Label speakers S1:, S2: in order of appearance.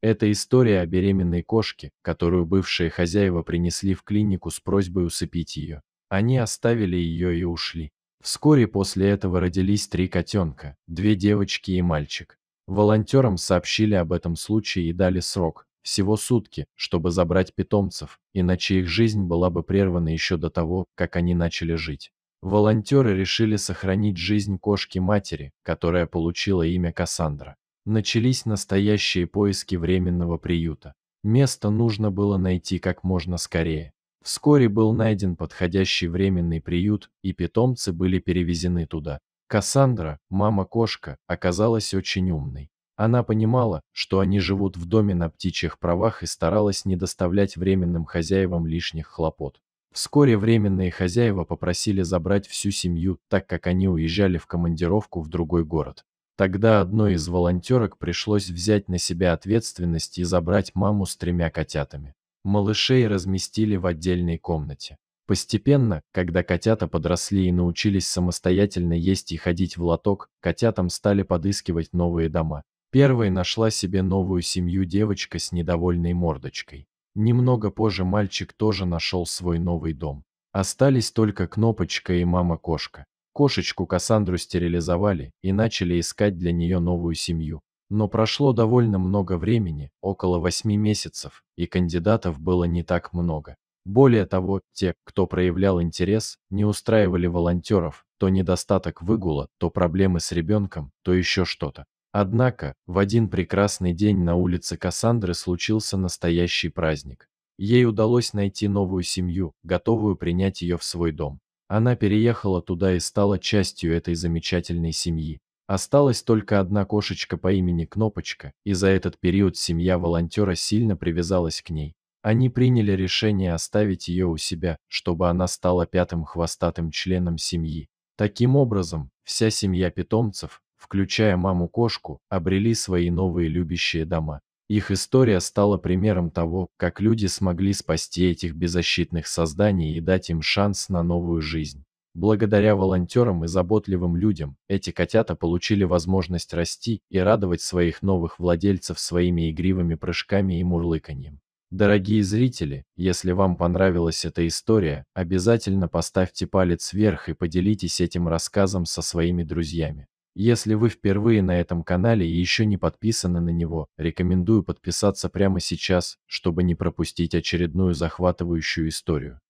S1: Это история о беременной кошке, которую бывшие хозяева принесли в клинику с просьбой усыпить ее. Они оставили ее и ушли. Вскоре после этого родились 3 котенка, 2 девочки и мальчик. Волонтерам сообщили об этом случае и дали срок, всего сутки, чтобы забрать питомцев, иначе их жизнь была бы прервана еще до того, как они начали жить. Волонтеры решили сохранить жизнь кошки-матери, которая получила имя Кассандра. Начались настоящие поиски временного приюта. Место нужно было найти как можно скорее. Вскоре был найден подходящий временный приют, и питомцы были перевезены туда. Кассандра, мама-кошка, оказалась очень умной. Она понимала, что они живут в доме на птичьих правах и старалась не доставлять временным хозяевам лишних хлопот. Вскоре временные хозяева попросили забрать всю семью, так как они уезжали в командировку в другой город. Тогда одной из волонтерок пришлось взять на себя ответственность и забрать маму с 3 котятами. Малышей разместили в отдельной комнате. Постепенно, когда котята подросли и научились самостоятельно есть и ходить в лоток, котятам стали подыскивать новые дома. Первой нашла себе новую семью девочка с недовольной мордочкой. Немного позже мальчик тоже нашел свой новый дом. Остались только Кнопочка и мама-кошка. Кошечку Кассандру стерилизовали и начали искать для нее новую семью. Но прошло довольно много времени, около 8 месяцев, и кандидатов было не так много. Более того, те, кто проявлял интерес, не устраивали волонтеров, то недостаток выгула, то проблемы с ребенком, то еще что-то. Однако, в один прекрасный день на улице Кассандры случился настоящий праздник. Ей удалось найти новую семью, готовую принять ее в свой дом. Она переехала туда и стала частью этой замечательной семьи. Осталась только одна кошечка по имени Кнопочка, и за этот период семья волонтера сильно привязалась к ней. Они приняли решение оставить ее у себя, чтобы она стала 5-м хвостатым членом семьи. Таким образом, вся семья питомцев, включая маму-кошку, обрели свои новые любящие дома. Их история стала примером того, как люди смогли спасти этих беззащитных созданий и дать им шанс на новую жизнь. Благодаря волонтерам и заботливым людям, эти котята получили возможность расти и радовать своих новых владельцев своими игривыми прыжками и мурлыканьем. Дорогие зрители, если вам понравилась эта история, обязательно поставьте палец вверх и поделитесь этим рассказом со своими друзьями. Если вы впервые на этом канале и еще не подписаны на него, рекомендую подписаться прямо сейчас, чтобы не пропустить очередную захватывающую историю.